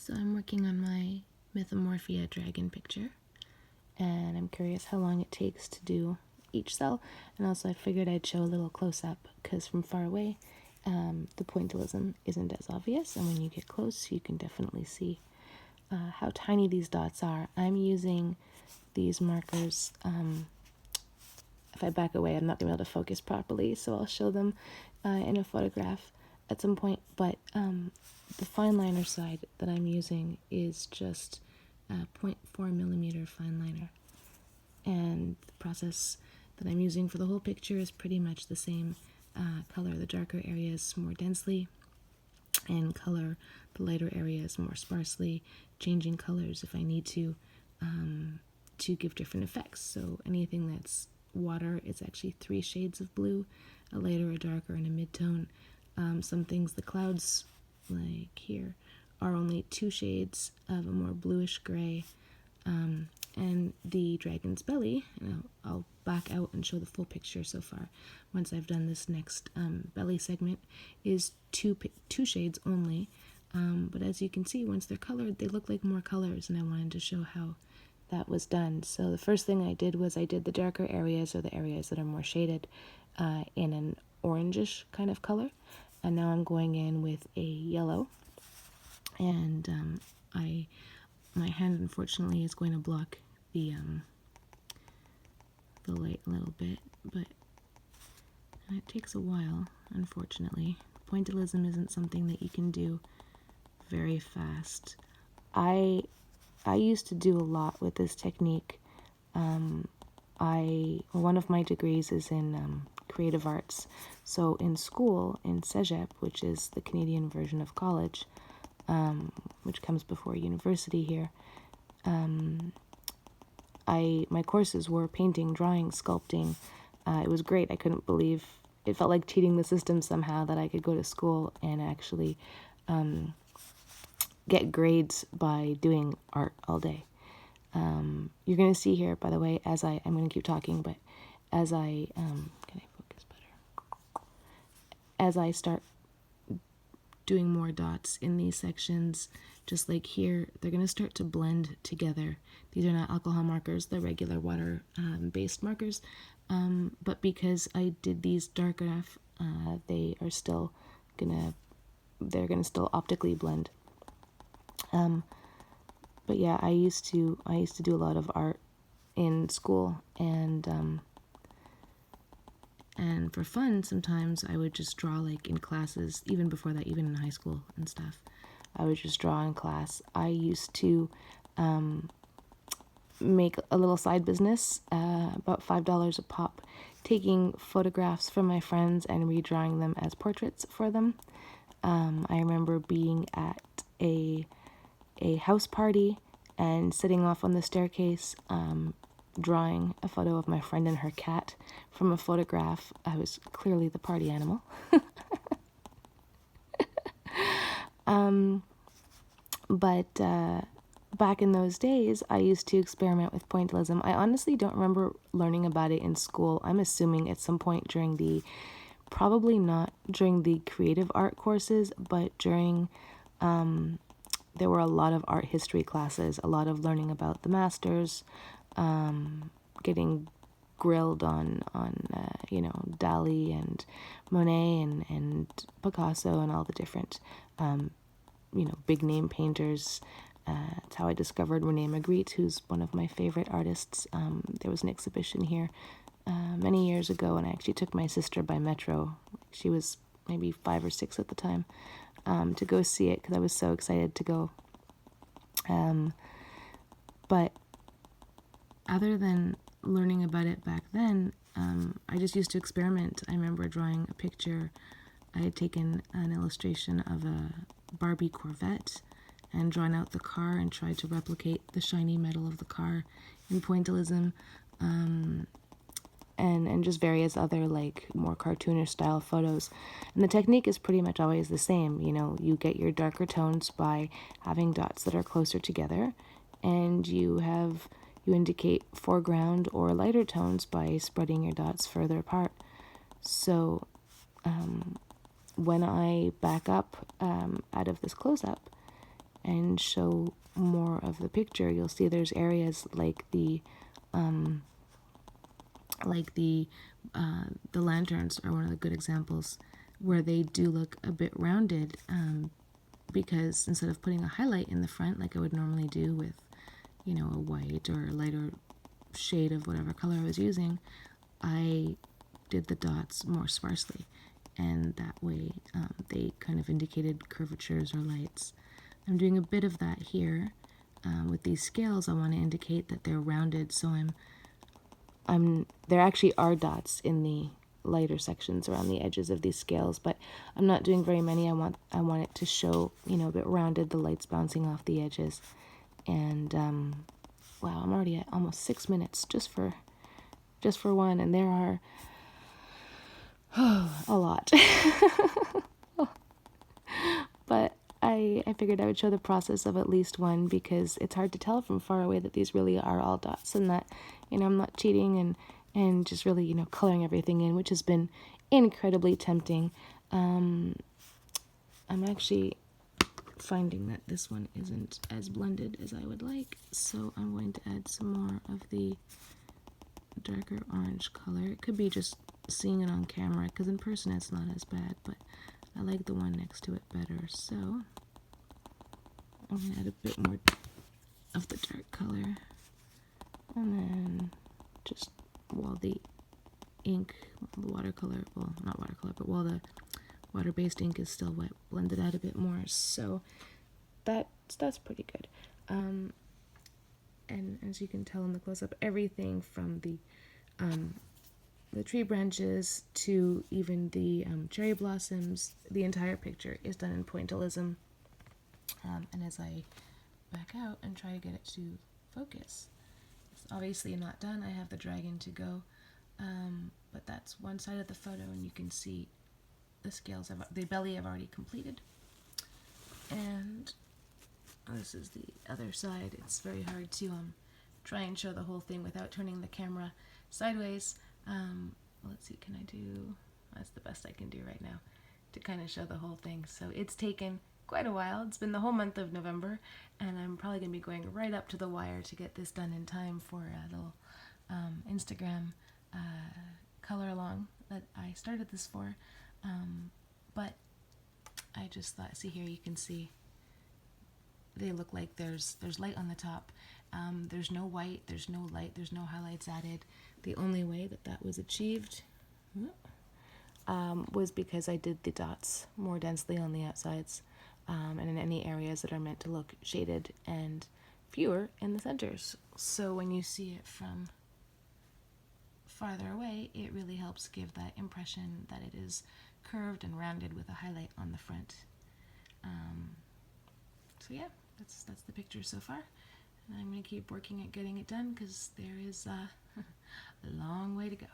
So I'm working on my Mythomorphia dragon picture, and I'm curious how long it takes to do each cell, and also I figured I'd show a little close-up, because from far away, the pointilism isn't as obvious, and when you get close, you can definitely see how tiny these dots are. I'm using these markers. If I back away, I'm not going to be able to focus properly, so I'll show them in a photograph at some point, but the fine liner side that I'm using is just 0.4 millimeter fine liner, and the process that I'm using for the whole picture is pretty much the same. Color the darker areas more densely, and color the lighter areas more sparsely, changing colors if I need to give different effects. So anything that's water is actually 3 shades of blue, a lighter, a darker, and a mid-tone. Some things, the clouds, like here, are only 2 shades of a more bluish gray. And the dragon's belly, I'll back out and show the full picture so far. Once I've done this next belly segment, is two shades only. But as you can see, once they're colored, they look like more colors, and I wanted to show how that was done. So the first thing I did was I did the darker areas, or the areas that are more shaded, in an orangish kind of color. And now I'm going in with a yellow, and my hand unfortunately is going to block the light a little bit, but it takes a while, unfortunately. Pointilism isn't something that you can do very fast. I used to do a lot with this technique. One of my degrees is in creative arts. So in school, in Cégep, which is the Canadian version of college, which comes before university here, my courses were painting, drawing, sculpting. It was great. I couldn't believe, it felt like cheating the system somehow that I could go to school and actually get grades by doing art all day. You're going to see here, by the way, I'm going to keep talking, but as can I focus better? As I start doing more dots in these sections, just like here, they're going to start to blend together. These are not alcohol markers, they're regular water based markers, but because I did these dark enough, they're gonna still optically blend. But yeah, I used to do a lot of art in school, and for fun, sometimes I would just draw, like in classes, even before that, even in high school and stuff. I would just draw in class. I used to make a little side business, about $5 a pop, taking photographs from my friends and redrawing them as portraits for them. I remember being at a house party and sitting off on the staircase, drawing a photo of my friend and her cat from a photograph. I was clearly the party animal. But back in those days, I used to experiment with pointillism. I honestly don't remember learning about it in school. I'm assuming at some point probably not during the creative art courses, but during, there were a lot of art history classes, a lot of learning about the masters, getting grilled on Dali and Monet and Picasso and all the different big name painters. It's how I discovered Rene Magritte, who's one of my favorite artists. There was an exhibition here many years ago, and I actually took my sister by metro. She was maybe 5 or 6 at the time, to go see it because I was so excited to go. But other than learning about it back then, I just used to experiment. I remember drawing a picture. I had taken an illustration of a Barbie Corvette and drawn out the car and tried to replicate the shiny metal of the car in pointillism, and just various other, like, more cartoonish style photos. And the technique is pretty much always the same. You get your darker tones by having dots that are closer together, and you indicate foreground or lighter tones by spreading your dots further apart. So when I back up out of this close-up and show more of the picture, you'll see there's areas like the lanterns are one of the good examples where they do look a bit rounded, because instead of putting a highlight in the front like I would normally do with, you know, a white or a lighter shade of whatever color I was using, I did the dots more sparsely, and that way they kind of indicated curvatures or lights. I'm doing a bit of that here. With these scales, I want to indicate that they're rounded, so there actually are dots in the lighter sections around the edges of these scales, but I'm not doing very many. I want it to show, you know, a bit rounded, the lights bouncing off the edges. And wow, I'm already at almost 6 minutes just for one, and there are a lot. But I figured I would show the process of at least one, because it's hard to tell from far away that these really are all dots, and that, you know, I'm not cheating and just really, you know, coloring everything in, which has been incredibly tempting. I'm actually finding that this one isn't as blended as I would like, so I'm going to add some more of the darker orange color. It could be just seeing it on camera, because in person it's not as bad, but I like the one next to it better, so I'm going to add a bit more of the dark color, and then just while the ink, the watercolor, well, not watercolor, but while the water-based ink is still wet, blend it out a bit more, so that's pretty good. And as you can tell in the close-up, everything from the tree branches to even the cherry blossoms, the entire picture is done in pointilism. And as I back out and try to get it to focus, it's obviously not done. I have the dragon to go, but that's one side of the photo, and you can see the scales, the belly I've already completed. And this is the other side. It's very hard to try and show the whole thing without turning the camera sideways. Let's see, can I do, that's the best I can do right now to kind of show the whole thing. So it's taken quite a while. It's been the whole month of November, and I'm probably going to be going right up to the wire to get this done in time for a little Instagram color along that I started this for. But I just thought, see here, you can see they look like there's light on the top. There's no white, there's no light, there's no highlights added. The only way that was achieved was because I did the dots more densely on the outsides, and in any areas that are meant to look shaded, and fewer in the centers. So when you see it from farther away, it really helps give that impression that it is curved and rounded with a highlight on the front. So yeah, that's the picture so far, and I'm going to keep working at getting it done, because there is a long way to go.